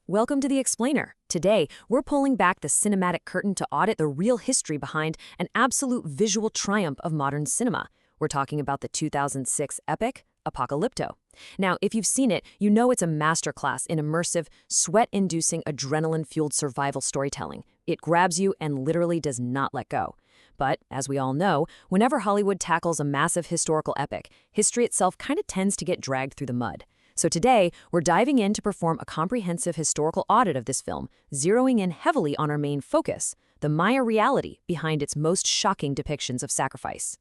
Welcome to The Explainer. Today, we're pulling back the cinematic curtain to audit the real history behind an absolute visual triumph of modern cinema. We're talking about the 2006 epic, Apocalypto. Now, if you've seen it, you know it's a masterclass in immersive, sweat-inducing, adrenaline-fueled survival storytelling. It grabs you and literally does not let go. But, as we all know, whenever Hollywood tackles a massive historical epic, history itself kind of tends to get dragged through the mud. So today, we're diving in to perform a comprehensive historical audit of this film, zeroing in heavily on our main focus, the Maya reality behind its most shocking depictions of sacrifice.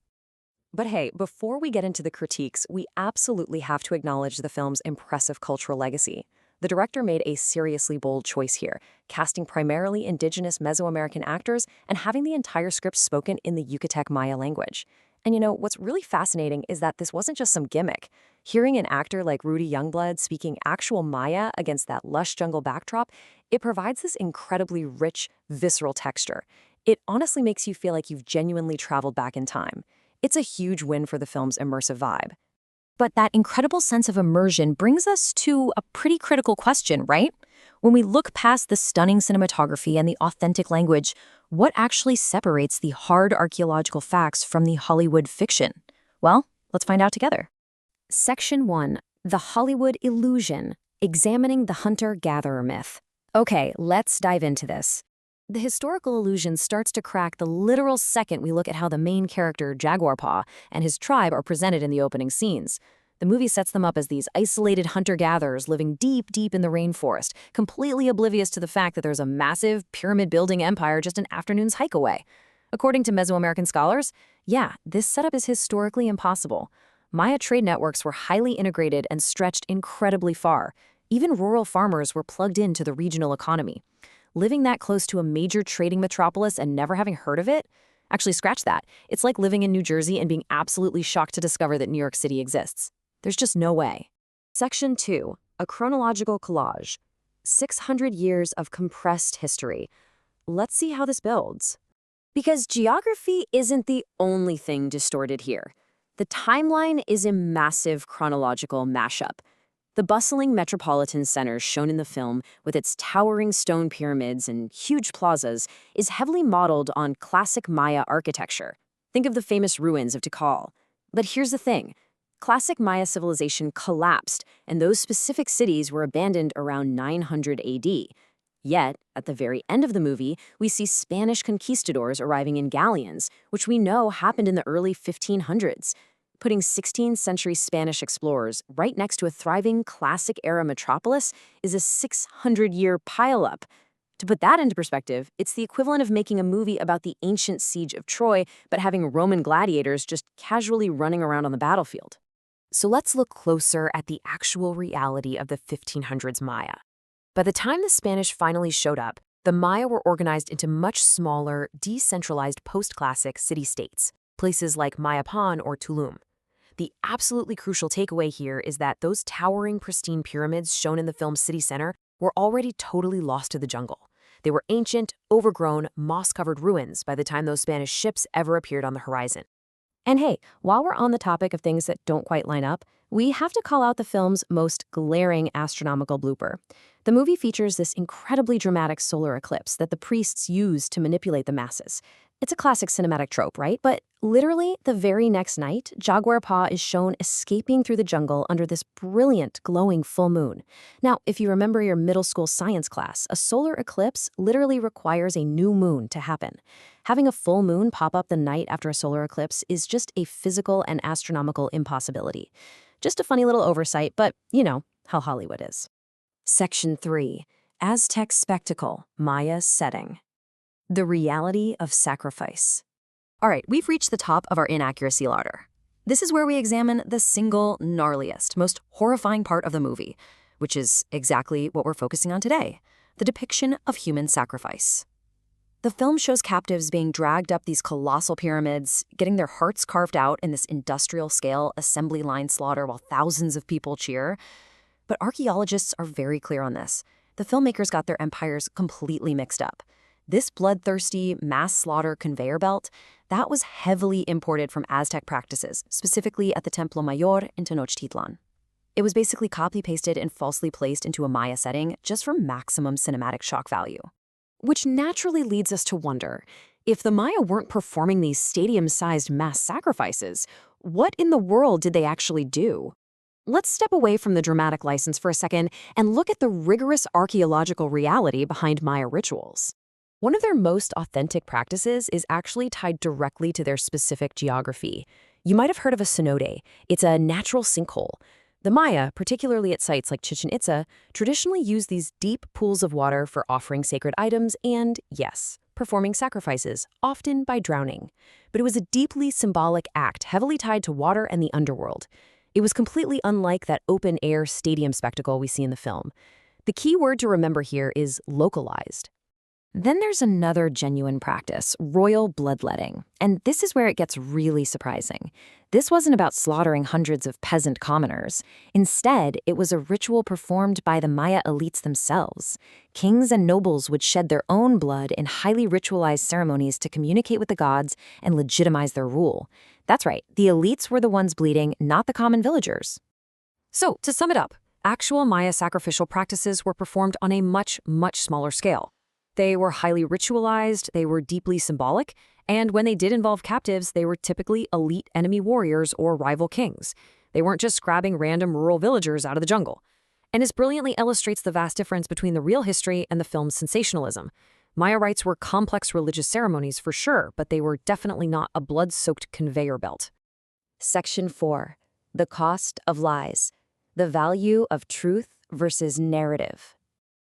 But hey, before we get into the critiques, we absolutely have to acknowledge the film's impressive cultural legacy. The director made a seriously bold choice here, casting primarily Indigenous Mesoamerican actors and having the entire script spoken in the Yucatec Maya language. And you know, what's really fascinating is that this wasn't just some gimmick. Hearing an actor like Rudy Youngblood speaking actual Maya against that lush jungle backdrop, it provides this incredibly rich, visceral texture. It honestly makes you feel like you've genuinely traveled back in time. It's a huge win for the film's immersive vibe. But that incredible sense of immersion brings us to a pretty critical question, right? When we look past the stunning cinematography and the authentic language, what actually separates the hard archaeological facts from the Hollywood fiction? Well, let's find out together. Section 1. The Hollywood Illusion, Examining the Hunter-Gatherer Myth. Okay, let's dive into this. The historical illusion starts to crack the literal second we look at how the main character, Jaguar Paw, and his tribe are presented in the opening scenes. The movie sets them up as these isolated hunter-gatherers living deep in the rainforest, completely oblivious to the fact that there's a massive, pyramid-building empire just an afternoon's hike away. According to Mesoamerican scholars, yeah, this setup is historically impossible. Maya trade networks were highly integrated and stretched incredibly far. Even rural farmers were plugged into the regional economy. Living that close to a major trading metropolis and never having heard of it? Actually, scratch that. It's like living in New Jersey and being absolutely shocked to discover that New York City exists. There's just no way. Section 2. A chronological collage. 600 years of compressed history. Let's see how this builds. Because geography isn't the only thing distorted here. The timeline is a massive chronological mashup. The bustling metropolitan center shown in the film, with its towering stone pyramids and huge plazas, is heavily modeled on classic Maya architecture. Think of the famous ruins of Tikal. But here's the thing. Classic Maya civilization collapsed, and those specific cities were abandoned around 900 AD. Yet, at the very end of the movie, we see Spanish conquistadors arriving in galleons, which we know happened in the early 1500s. Putting 16th century Spanish explorers right next to a thriving classic-era metropolis is a 600-year pileup. To put that into perspective, it's the equivalent of making a movie about the ancient siege of Troy, but having Roman gladiators just casually running around on the battlefield. So let's look closer at the actual reality of the 1500s Maya. By the time the Spanish finally showed up, the Maya were organized into much smaller, decentralized post-classic city-states, places like Mayapan or Tulum. The absolutely crucial takeaway here is that those towering, pristine pyramids shown in the film's city center were already totally lost to the jungle. They were ancient, overgrown, moss-covered ruins by the time those Spanish ships ever appeared on the horizon. And hey, while we're on the topic of things that don't quite line up, we have to call out the film's most glaring astronomical blooper. The movie features this incredibly dramatic solar eclipse that the priests use to manipulate the masses. It's a classic cinematic trope, right? But literally, the very next night, Jaguar Paw is shown escaping through the jungle under this brilliant, glowing full moon. Now, if you remember your middle school science class, a solar eclipse literally requires a new moon to happen. Having a full moon pop up the night after a solar eclipse is just a physical and astronomical impossibility. Just a funny little oversight, but you know how Hollywood is. Section 3. Aztec Spectacle, Maya Setting. The reality of sacrifice. All right, we've reached the top of our inaccuracy ladder. This is where we examine the single gnarliest, most horrifying part of the movie, which is exactly what we're focusing on today, the depiction of human sacrifice. The film shows captives being dragged up these colossal pyramids, getting their hearts carved out in this industrial-scale assembly line slaughter while thousands of people cheer. But archaeologists are very clear on this. The filmmakers got their empires completely mixed up. This bloodthirsty mass slaughter conveyor belt, that was heavily imported from Aztec practices, specifically at the Templo Mayor in Tenochtitlan. It was basically copy-pasted and falsely placed into a Maya setting just for maximum cinematic shock value. Which naturally leads us to wonder, if the Maya weren't performing these stadium-sized mass sacrifices, what in the world did they actually do? Let's step away from the dramatic license for a second and look at the rigorous archaeological reality behind Maya rituals. One of their most authentic practices is actually tied directly to their specific geography. You might have heard of a cenote. It's a natural sinkhole. The Maya, particularly at sites like Chichen Itza, traditionally use these deep pools of water for offering sacred items and, yes, performing sacrifices, often by drowning. But it was a deeply symbolic act heavily tied to water and the underworld. It was completely unlike that open-air stadium spectacle we see in the film. The key word to remember here is localized. Then there's another genuine practice, royal bloodletting. And this is where it gets really surprising. This wasn't about slaughtering hundreds of peasant commoners. Instead, it was a ritual performed by the Maya elites themselves. Kings and nobles would shed their own blood in highly ritualized ceremonies to communicate with the gods and legitimize their rule. That's right, the elites were the ones bleeding, not the common villagers. So, to sum it up, actual Maya sacrificial practices were performed on a much, much smaller scale. They were highly ritualized, they were deeply symbolic, and when they did involve captives, they were typically elite enemy warriors or rival kings. They weren't just grabbing random rural villagers out of the jungle. And this brilliantly illustrates the vast difference between the real history and the film's sensationalism. Maya rites were complex religious ceremonies for sure, but they were definitely not a blood-soaked conveyor belt. Section 4. The cost of lies. The value of truth versus narrative.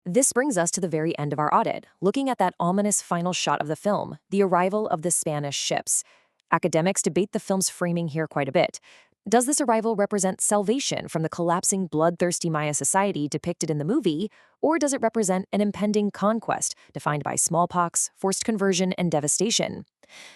This brings us to the very end of our audit, looking at that ominous final shot of the film, the arrival of the Spanish ships. Academics debate the film's framing here quite a bit. Does this arrival represent salvation from the collapsing, bloodthirsty Maya society depicted in the movie, or does it represent an impending conquest defined by smallpox, forced conversion, and devastation?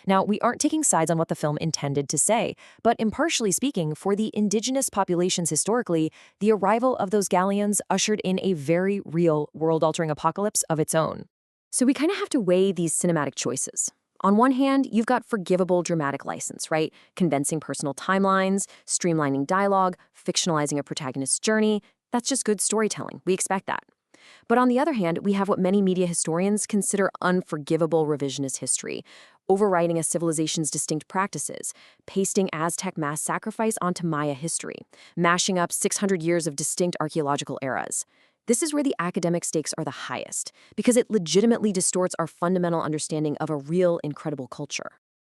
Now, we aren't taking sides on what the film intended to say, but impartially speaking, for the indigenous populations historically, the arrival of those galleons ushered in a very real, world-altering apocalypse of its own. So we kind of have to weigh these cinematic choices. On one hand, you've got forgivable dramatic license, right? Condensing personal timelines, streamlining dialogue, fictionalizing a protagonist's journey. That's just good storytelling. We expect that. But on the other hand, we have what many media historians consider unforgivable revisionist history, overwriting a civilization's distinct practices, pasting Aztec mass sacrifice onto Maya history, mashing up 600 years of distinct archaeological eras. This is where the academic stakes are the highest, because it legitimately distorts our fundamental understanding of a real, incredible culture.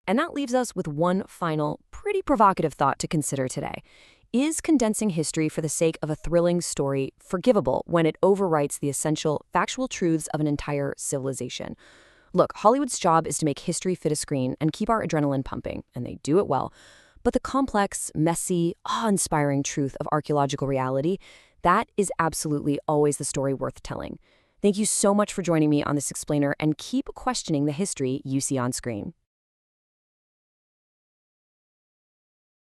And that leaves us with one final, pretty provocative thought to consider today. Is condensing history for the sake of a thrilling story forgivable when it overwrites the essential, factual truths of an entire civilization? Look, Hollywood's job is to make history fit a screen and keep our adrenaline pumping, and they do it well. But the complex, messy, awe-inspiring truth of archaeological reality, that is absolutely always the story worth telling. Thank you so much for joining me on this explainer, and keep questioning the history you see on screen.